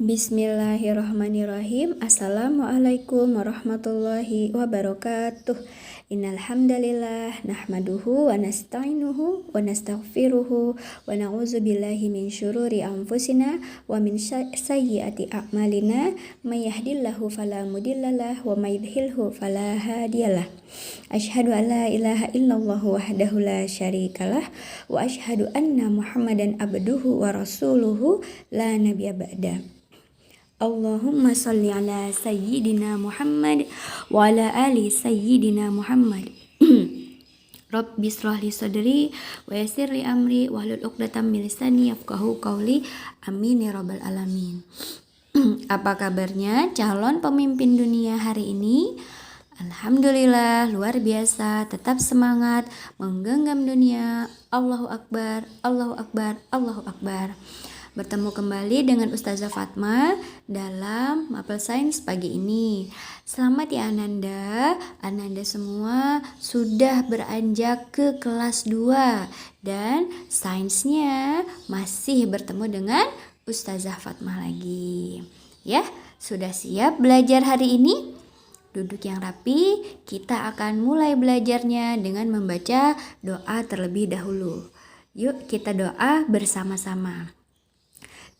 Bismillahirrahmanirrahim. Assalamualaikum warahmatullahi wabarakatuh. Innal hamdalillah nahmaduhu wa nasta'inuhu wa nastaghfiruhu wa na'udzu billahi min syururi anfusina wa min sayyiati a'malina may yahdihillahu fala mudhillalah wa may yudhlilhu fala hadiyalah. Asyhadu an la ilaha illallah wahdahu la syarikalah wa asyhadu anna Muhammadan abduhu wa rasuluhu la nabiyya ba'da. Allahumma salli ala sayyidina Muhammad wa ala ali sayyidina Muhammad. Rabbi shrah li sadri wa yassir li amri wahlul 'uqdatam min lisani yafqahu qawli. Amin ya rabbal alamin. Apa kabarnya calon pemimpin dunia hari ini? Alhamdulillah, luar biasa, tetap semangat menggenggam dunia. Allahu Akbar, Allahu Akbar, Allahu Akbar. Bertemu kembali dengan Ustazah Fatma dalam Mapel Sains pagi ini. Selamat ya Ananda. Ananda semua sudah beranjak ke kelas 2 dan sainsnya masih bertemu dengan Ustazah Fatma lagi. Ya, sudah siap belajar hari ini? Duduk yang rapi, kita akan mulai belajarnya dengan membaca doa terlebih dahulu. Yuk kita doa bersama-sama.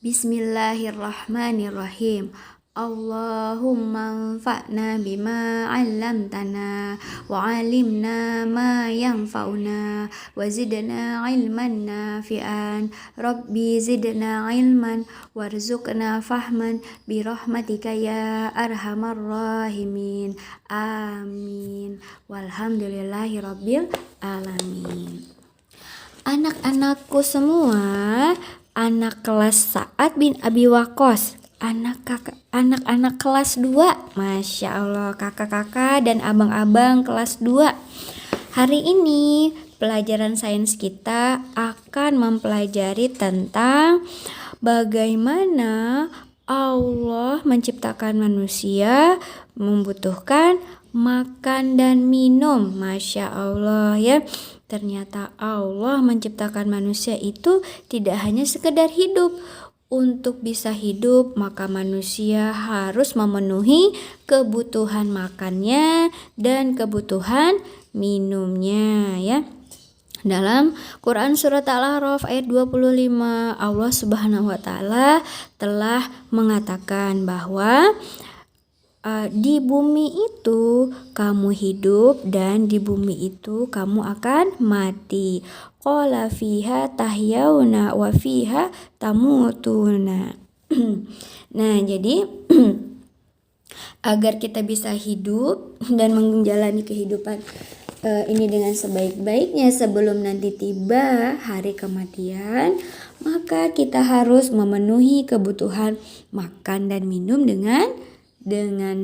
Bismillahirrahmanirrahim. Allahumma anfa'na bima 'allamtana wa 'allimna ma yanfa'una wa zidna 'ilman nafi'an. Rabbi zidna 'ilman warzuqna fahman bi rahmatika ya arhamar rahimin. Amin. Walhamdulillahi rabbil alamin. Anak-anakku semua, anak kelas Sa'ad bin Abi Waqqas, anak-anak kelas 2, Masya Allah, kakak-kakak dan abang-abang kelas 2. Hari ini pelajaran sains kita akan mempelajari tentang bagaimana Allah menciptakan manusia membutuhkan makan dan minum. Masya Allah ya. Ternyata Allah menciptakan manusia itu tidak hanya sekedar hidup. Untuk bisa hidup, maka manusia harus memenuhi kebutuhan makannya dan kebutuhan minumnya ya. Dalam Quran surat Al-A'raf ayat 25, Allah Subhanahu wa taala telah mengatakan bahwa di bumi itu kamu hidup dan di bumi itu kamu akan mati. Qala fiha tahyauna wa fiha tamutuna. Nah, jadi agar kita bisa hidup dan menjalani kehidupan ini dengan sebaik-baiknya sebelum nanti tiba hari kematian, maka kita harus memenuhi kebutuhan makan dan minum dengan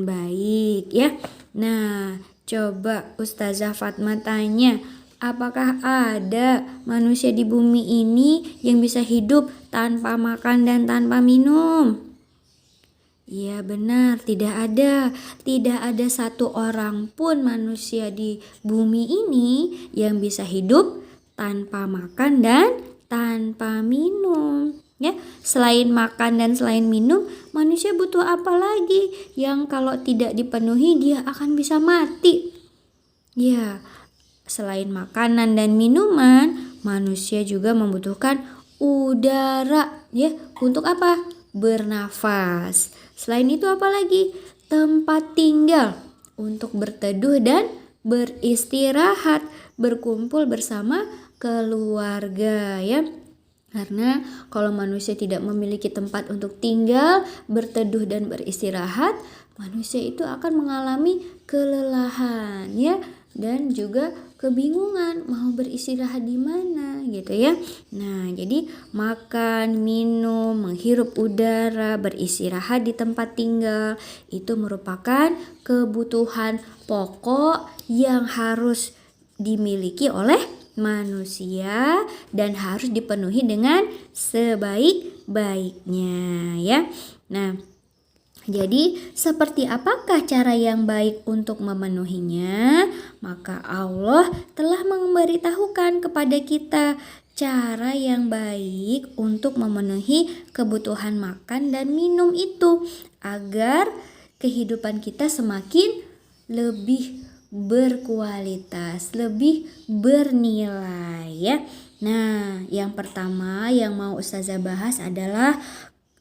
baik ya. Nah, coba Ustazah Fatma tanya, apakah ada manusia di bumi ini yang bisa hidup tanpa makan dan tanpa minum? Ya benar, tidak ada. Tidak ada satu orang pun manusia di bumi ini yang bisa hidup tanpa makan dan tanpa minum. Ya, selain makan dan selain minum, manusia butuh apa lagi yang kalau tidak dipenuhi dia akan bisa mati? Ya, selain makanan dan minuman, manusia juga membutuhkan udara ya, untuk apa? Bernafas. Selain itu apa lagi? Tempat tinggal untuk berteduh dan beristirahat, berkumpul bersama keluarga ya. Karena kalau manusia tidak memiliki tempat untuk tinggal, berteduh dan beristirahat, manusia itu akan mengalami kelelahan ya, dan juga kebingungan mau beristirahat di mana gitu ya. Nah, jadi makan, minum, menghirup udara, beristirahat di tempat tinggal itu merupakan kebutuhan pokok yang harus dimiliki oleh manusia dan harus dipenuhi dengan sebaik-baiknya ya. Nah, jadi seperti apakah cara yang baik untuk memenuhinya? Maka Allah telah memberitahukan kepada kita cara yang baik untuk memenuhi kebutuhan makan dan minum itu agar kehidupan kita semakin lebih berkualitas, lebih bernilai ya. Nah, yang pertama yang mau Ustazah bahas adalah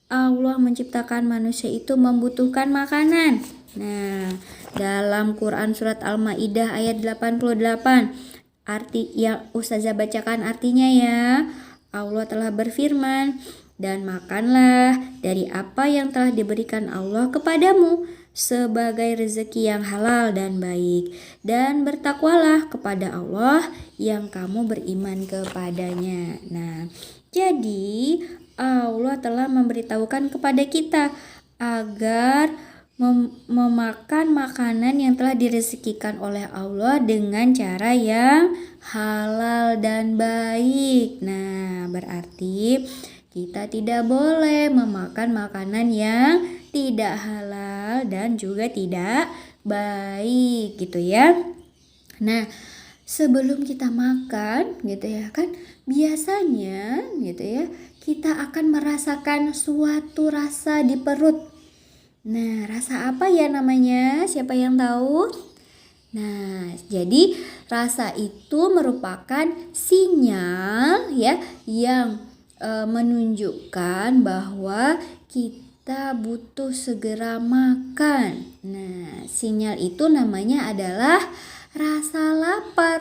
Allah menciptakan manusia itu membutuhkan makanan. Nah, dalam Quran surat Al-Maidah ayat 88, arti yang Ustazah bacakan artinya ya. Allah telah berfirman, "Dan makanlah dari apa yang telah diberikan Allah kepadamu sebagai rezeki yang halal dan baik, dan bertakwalah kepada Allah yang kamu beriman kepadanya." Nah, jadi Allah telah memberitahukan kepada kita agar memakan makanan yang telah direzekikan oleh Allah dengan cara yang halal dan baik. Nah, berarti kita tidak boleh memakan makanan yang tidak halal dan juga tidak baik gitu ya. Nah, sebelum kita makan gitu ya kan, biasanya gitu ya, kita akan merasakan suatu rasa di perut. Nah, rasa apa ya namanya? Siapa yang tahu? Nah, jadi rasa itu merupakan sinyal ya yang menunjukkan bahwa kita butuh segera makan. Nah, sinyal itu namanya adalah rasa lapar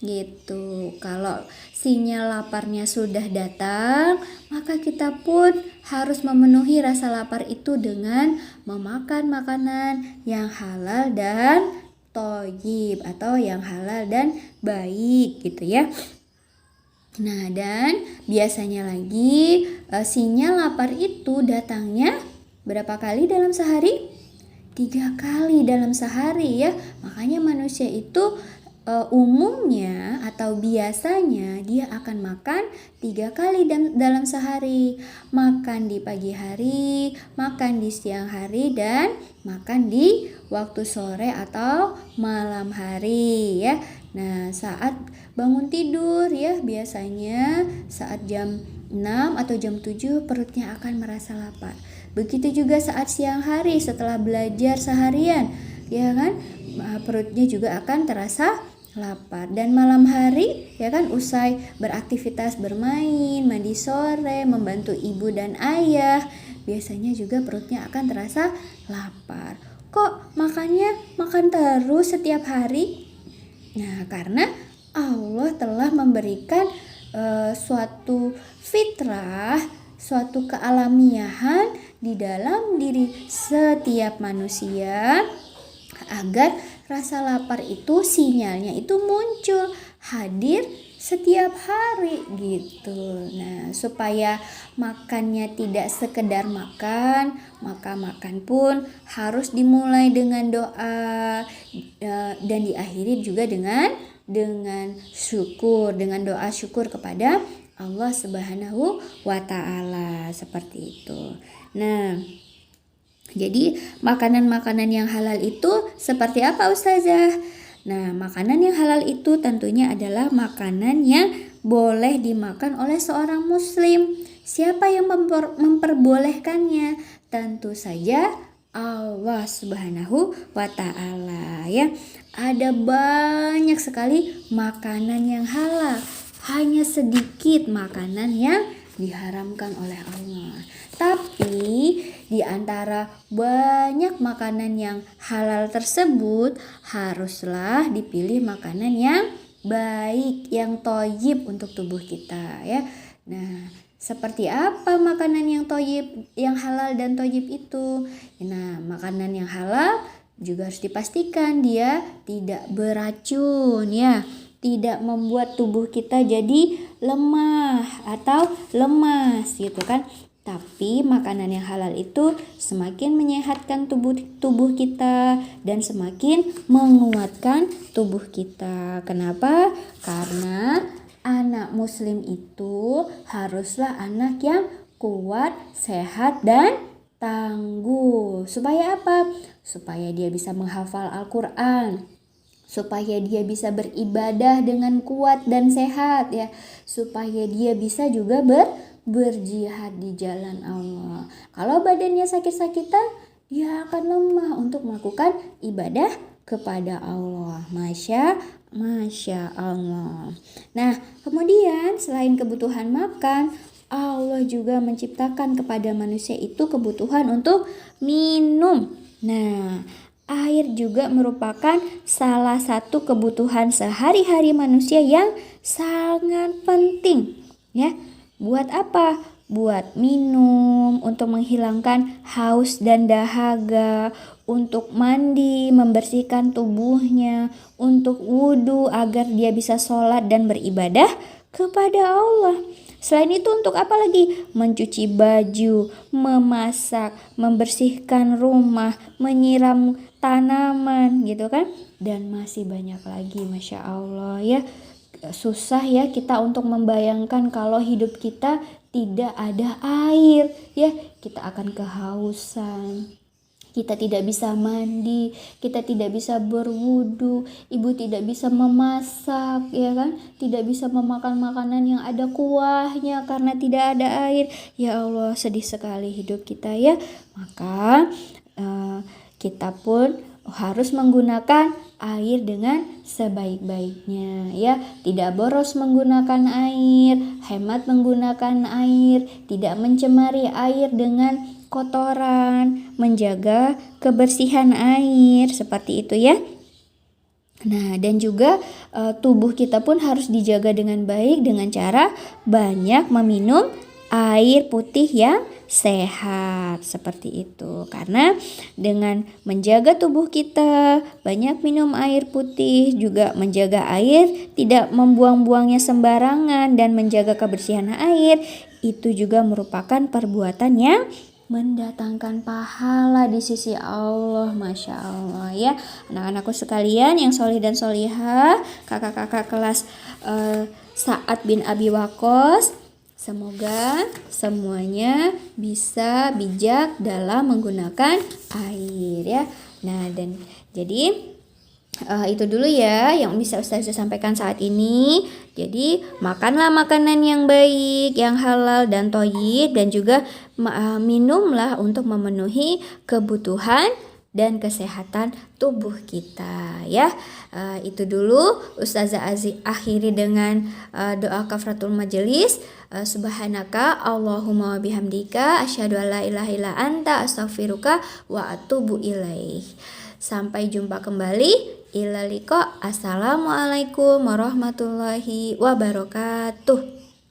gitu. Kalau sinyal laparnya sudah datang, maka kita pun harus memenuhi rasa lapar itu dengan memakan makanan yang halal dan thayyib atau yang halal dan baik gitu ya. Nah, dan biasanya lagi sinyal lapar itu datangnya berapa kali dalam sehari? 3 kali dalam sehari ya. Makanya manusia itu umumnya atau biasanya dia akan makan 3 kali dalam sehari. Makan di pagi hari, makan di siang hari, dan makan di waktu sore atau malam hari ya. Nah, saat bangun tidur ya, biasanya saat jam 6 atau jam 7 perutnya akan merasa lapar. Begitu juga saat siang hari setelah belajar seharian, ya kan? Perutnya juga akan terasa lapar. Dan malam hari ya kan, usai beraktivitas bermain, mandi sore, membantu ibu dan ayah, biasanya juga perutnya akan terasa lapar. Kok makan terus setiap hari? Nah, karena Allah telah memberikan suatu fitrah, suatu kealamiahan di dalam diri setiap manusia agar rasa lapar itu sinyalnya itu muncul, hadir setiap hari gitu. Nah, supaya makannya tidak sekedar makan, maka makan pun harus dimulai dengan doa dan diakhiri juga dengan syukur, dengan doa syukur kepada Allah Subhanahu wa Ta'ala, seperti itu. Nah, jadi makanan-makanan yang halal itu seperti apa Ustazah? Nah, makanan yang halal itu tentunya adalah makanan yang boleh dimakan oleh seorang muslim. Siapa yang memperbolehkannya? Tentu saja Allah Subhanahu wa Ta'ala ya. Ada banyak sekali makanan yang halal, hanya sedikit makanan yang diharamkan oleh Allah. Tapi di antara banyak makanan yang halal tersebut, haruslah dipilih makanan yang baik, yang thayyib untuk tubuh kita ya. Nah, seperti apa makanan yang thayyib, yang halal dan thayyib itu? Nah, makanan yang halal juga harus dipastikan dia tidak beracun ya, tidak membuat tubuh kita jadi lemah atau lemas gitu kan. Tapi makanan yang halal itu semakin menyehatkan tubuh kita dan semakin menguatkan tubuh kita. Kenapa? Karena anak muslim itu haruslah anak yang kuat, sehat, dan tangguh. Supaya apa? Supaya dia bisa menghafal Al-Quran, supaya dia bisa beribadah dengan kuat dan sehat ya, supaya dia bisa juga berjihad di jalan Allah. Kalau badannya sakit-sakitan, dia akan lemah untuk melakukan ibadah kepada Allah. Masya Allah. Nah, kemudian selain kebutuhan makan, Allah juga menciptakan kepada manusia itu kebutuhan untuk minum. Nah, air juga merupakan salah satu kebutuhan sehari-hari manusia yang sangat penting ya. Buat apa? Buat minum, untuk menghilangkan haus dan dahaga, untuk mandi, membersihkan tubuhnya, untuk wudhu agar dia bisa sholat dan beribadah kepada Allah. Selain itu untuk apa lagi? Mencuci baju, memasak, membersihkan rumah, menyiram tanaman gitu kan. Dan masih banyak lagi, Masya Allah ya. Susah ya kita untuk membayangkan kalau hidup kita tidak ada air ya, kita akan kehausan. Kita tidak bisa mandi, kita tidak bisa berwudu, ibu tidak bisa memasak ya kan, tidak bisa memakan makanan yang ada kuahnya karena tidak ada air. Ya Allah, sedih sekali hidup kita ya. Maka kita pun harus menggunakan air dengan sebaik-baiknya ya, tidak boros menggunakan air, hemat menggunakan air, tidak mencemari air dengan kotoran, menjaga kebersihan air seperti itu ya. Nah, dan juga tubuh kita pun harus dijaga dengan baik dengan cara banyak meminum air putih yang sehat seperti itu. Karena dengan menjaga tubuh kita, banyak minum air putih, juga menjaga air, tidak membuang-buangnya sembarangan dan menjaga kebersihan air, itu juga merupakan perbuatan yang mendatangkan pahala di sisi Allah. Masya Allah ya. Anak-anakku sekalian yang solih dan solihah, kakak-kakak kelas Sa'ad bin Abi Waqqas, semoga semuanya bisa bijak dalam menggunakan air ya. Nah, dan jadi itu dulu ya yang bisa Ustazah sampaikan saat ini. Jadi makanlah makanan yang baik, yang halal dan thayyib, dan juga minumlah untuk memenuhi kebutuhan dan kesehatan tubuh kita ya. Itu dulu Ustazah akhiri dengan doa kafaratul majelis. Subhanaka Allahumma wabihamdika asyhadu alla ilaha illa anta astaghfiruka wa atubu ilaih. Sampai jumpa kembali. Ila liqa. Assalamualaikum warahmatullahi wabarakatuh.